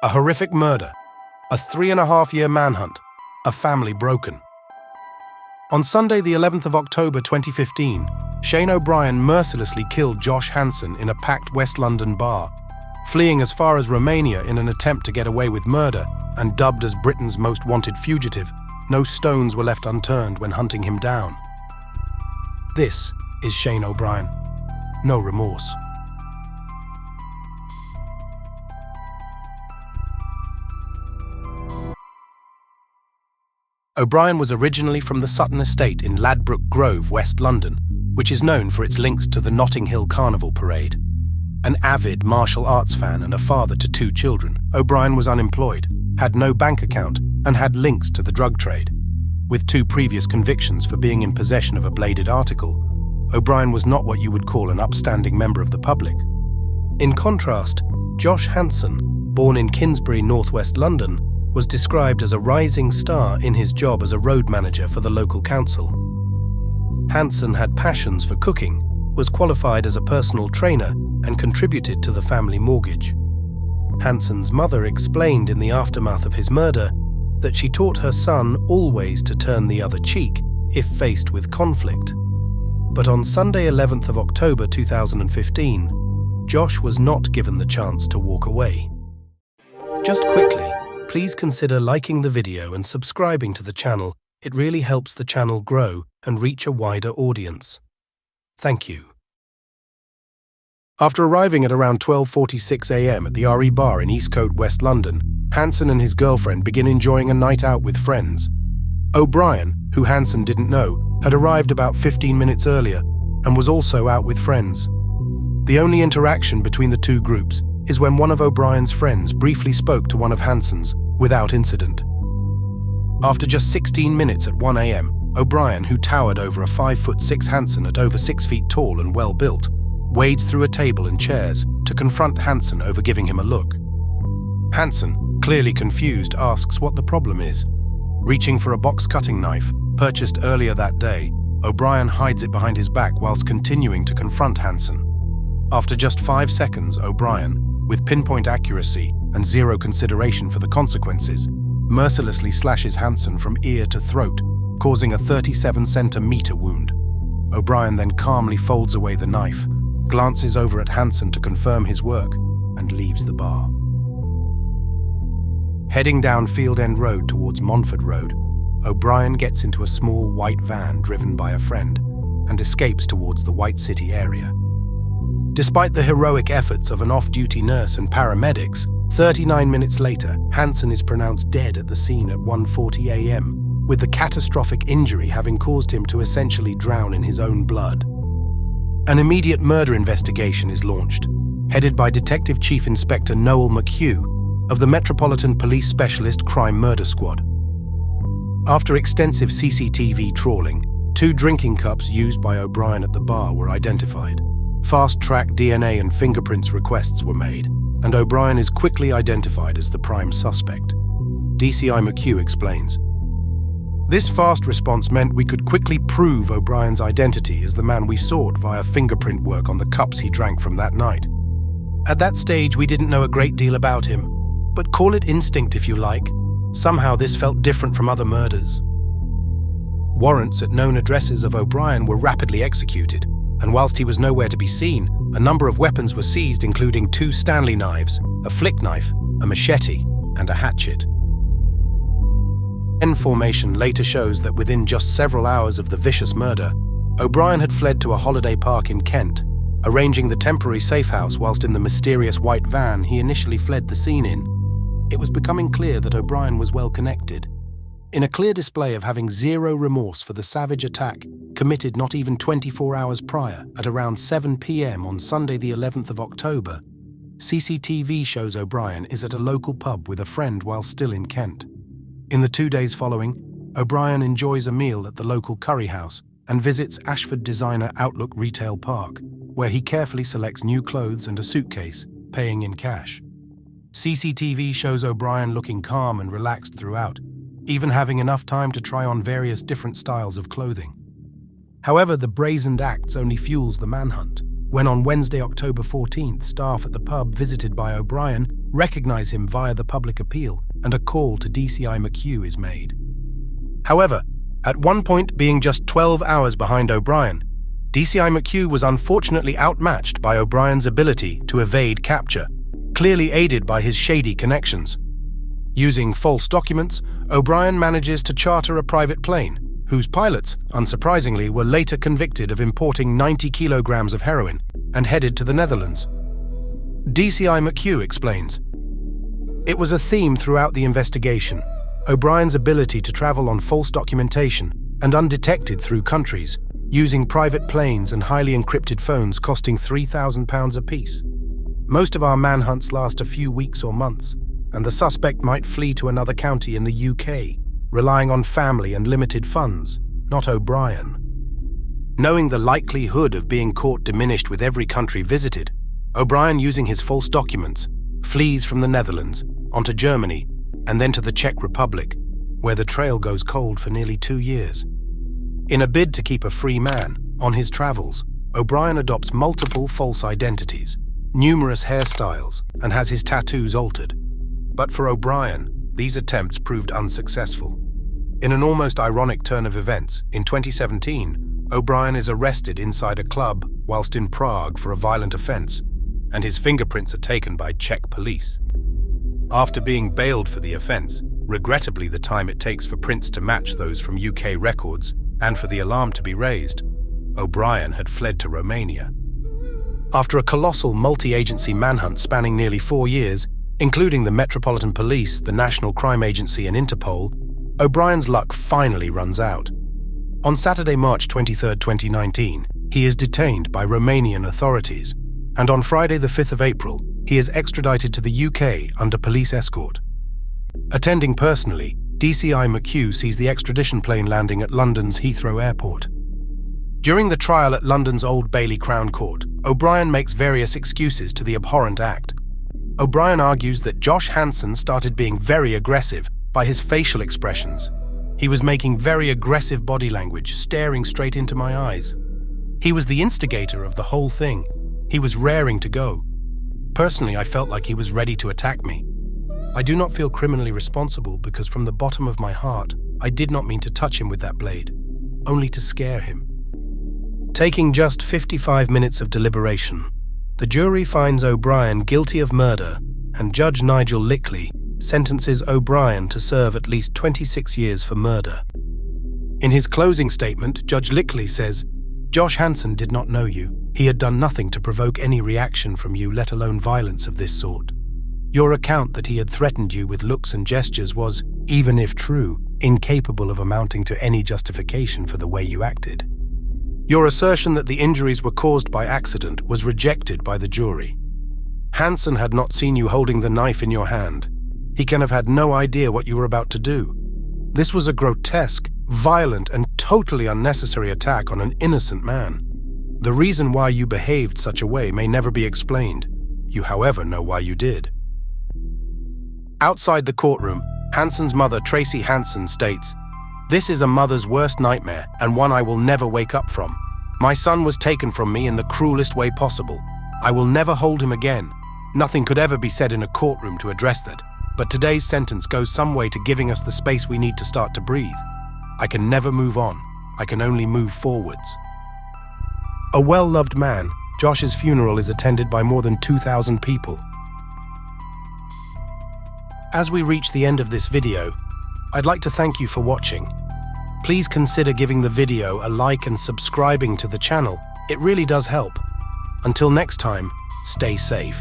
A horrific murder, a 3.5-year manhunt, a family broken. On Sunday, the 11th of October 2015, Shane O-Brien mercilessly killed Josh Hanson in a packed West London bar, fleeing as far as Romania in an attempt to get away with murder, and dubbed as Britain's most wanted fugitive. No stones were left unturned when hunting him down. This is Shane O-Brien. No remorse. O'Brien was originally from the Sutton Estate in Ladbroke Grove, West London, which is known for its links to the Notting Hill Carnival Parade. An avid martial arts fan and a father to 2 children, O'Brien was unemployed, had no bank account, and had links to the drug trade. With 2 previous convictions for being in possession of a bladed article, O'Brien was not what you would call an upstanding member of the public. In contrast, Josh Hanson, born in Kinsbury, northwest London, was described as a rising star in his job as a road manager for the local council. Hanson had passions for cooking, was qualified as a personal trainer, and contributed to the family mortgage. Hanson's mother explained in the aftermath of his murder that she taught her son always to turn the other cheek if faced with conflict. But on Sunday 11th of October 2015, Josh was not given the chance to walk away. Just quickly, please consider liking the video and subscribing to the channel. It really helps the channel grow and reach a wider audience. Thank you. After arriving at around 12:46 a.m. at the RE Bar in Eastcote, West London, Hanson and his girlfriend begin enjoying a night out with friends. O'Brien, who Hanson didn't know, had arrived about 15 minutes earlier and was also out with friends. The only interaction between the 2 groups is when one of O'Brien's friends briefly spoke to one of Hanson's, without incident. After just 16 minutes at 1 a.m., O'Brien, who towered over a 5'6" Hanson at over 6 feet tall and well-built, wades through a table and chairs to confront Hanson over giving him a look. Hanson, clearly confused, asks what the problem is. Reaching for a box-cutting knife, purchased earlier that day, O'Brien hides it behind his back whilst continuing to confront Hanson. After just 5 seconds, O'Brien, with pinpoint accuracy and 0 consideration for the consequences, mercilessly slashes Hanson from ear to throat, causing a 37-centimeter wound. O'Brien then calmly folds away the knife, glances over at Hanson to confirm his work, and leaves the bar. Heading down Field End Road towards Montford Road, O'Brien gets into a small white van driven by a friend and escapes towards the White City area. Despite the heroic efforts of an off-duty nurse and paramedics, 39 minutes later, Hanson is pronounced dead at the scene at 1:40 a.m., with the catastrophic injury having caused him to essentially drown in his own blood. An immediate murder investigation is launched, headed by Detective Chief Inspector Noel McHugh of the Metropolitan Police Specialist Crime Murder Squad. After extensive CCTV trawling, 2 drinking cups used by O'Brien at the bar were identified. Fast-track DNA and fingerprints requests were made, and O'Brien is quickly identified as the prime suspect. DCI McHugh explains, "This fast response meant we could quickly prove O'Brien's identity as the man we sought via fingerprint work on the cups he drank from that night. At that stage, we didn't know a great deal about him, but call it instinct if you like. Somehow this felt different from other murders." Warrants at known addresses of O'Brien were rapidly executed, and whilst he was nowhere to be seen, a number of weapons were seized, including 2 Stanley knives, a flick knife, a machete, and a hatchet. Information later shows that within just several hours of the vicious murder, O'Brien had fled to a holiday park in Kent, arranging the temporary safe house whilst in the mysterious white van he initially fled the scene in. It was becoming clear that O'Brien was well connected. In a clear display of having 0 remorse for the savage attack committed not even 24 hours prior, at around 7 p.m. on Sunday the 11th of October, CCTV shows O'Brien is at a local pub with a friend while still in Kent. In the 2 days following, O'Brien enjoys a meal at the local curry house and visits Ashford designer Outlook Retail Park, where he carefully selects new clothes and a suitcase, paying in cash. CCTV shows O'Brien looking calm and relaxed throughout, even having enough time to try on various different styles of clothing. However, the brazened acts only fuels the manhunt, when on Wednesday, October 14th, staff at the pub visited by O'Brien recognize him via the public appeal, and a call to DCI McHugh is made. However, at one point being just 12 hours behind O'Brien, DCI McHugh was unfortunately outmatched by O'Brien's ability to evade capture, clearly aided by his shady connections. Using false documents, O'Brien manages to charter a private plane, whose pilots, unsurprisingly, were later convicted of importing 90 kilograms of heroin and headed to the Netherlands. DCI McHugh explains, "It was a theme throughout the investigation, O'Brien's ability to travel on false documentation and undetected through countries, using private planes and highly encrypted phones costing £3,000 apiece. Most of our manhunts last a few weeks or months, and the suspect might flee to another county in the UK, relying on family and limited funds, not O'Brien. Knowing the likelihood of being caught diminished with every country visited, O'Brien, using his false documents, flees from the Netherlands onto Germany and then to the Czech Republic, where the trail goes cold for nearly 2 years. In a bid to keep a free man on his travels, O'Brien adopts multiple false identities, numerous hairstyles, and has his tattoos altered. But for O'Brien, these attempts proved unsuccessful. In an almost ironic turn of events, in 2017, O'Brien is arrested inside a club whilst in Prague for a violent offence, and his fingerprints are taken by Czech police. After being bailed for the offence, regrettably the time it takes for prints to match those from UK records and for the alarm to be raised, O'Brien had fled to Romania. After a colossal multi-agency manhunt spanning nearly 4 years, including the Metropolitan Police, the National Crime Agency and Interpol, O'Brien's luck finally runs out. On Saturday, March 23, 2019, he is detained by Romanian authorities, and on Friday the 5th of April, he is extradited to the UK under police escort. Attending personally, DCI McHugh sees the extradition plane landing at London's Heathrow Airport. During the trial at London's Old Bailey Crown Court, O'Brien makes various excuses to the abhorrent act. O'Brien argues that Josh Hanson started being very aggressive by his facial expressions. He was making very aggressive body language, staring straight into my eyes. He was the instigator of the whole thing. He was raring to go. Personally, I felt like he was ready to attack me. I do not feel criminally responsible because from the bottom of my heart, I did not mean to touch him with that blade, only to scare him." Taking just 55 minutes of deliberation, the jury finds O'Brien guilty of murder, and Judge Nigel Lickley sentences O'Brien to serve at least 26 years for murder. In his closing statement, Judge Lickley says, "Josh Hanson did not know you. He had done nothing to provoke any reaction from you, let alone violence of this sort. Your account that he had threatened you with looks and gestures was, even if true, incapable of amounting to any justification for the way you acted. Your assertion that the injuries were caused by accident was rejected by the jury. Hanson had not seen you holding the knife in your hand. He can have had no idea what you were about to do. This was a grotesque, violent, and totally unnecessary attack on an innocent man. The reason why you behaved such a way may never be explained. You, however, know why you did." Outside the courtroom, Hanson's mother, Tracy Hanson, states, "This is a mother's worst nightmare and one I will never wake up from. My son was taken from me in the cruelest way possible. I will never hold him again. Nothing could ever be said in a courtroom to address that, but today's sentence goes some way to giving us the space we need to start to breathe. I can never move on. I can only move forwards." A well-loved man, Josh's funeral is attended by more than 2,000 people. As we reach the end of this video, I'd like to thank you for watching. Please consider giving the video a like and subscribing to the channel. It really does help. Until next time, stay safe.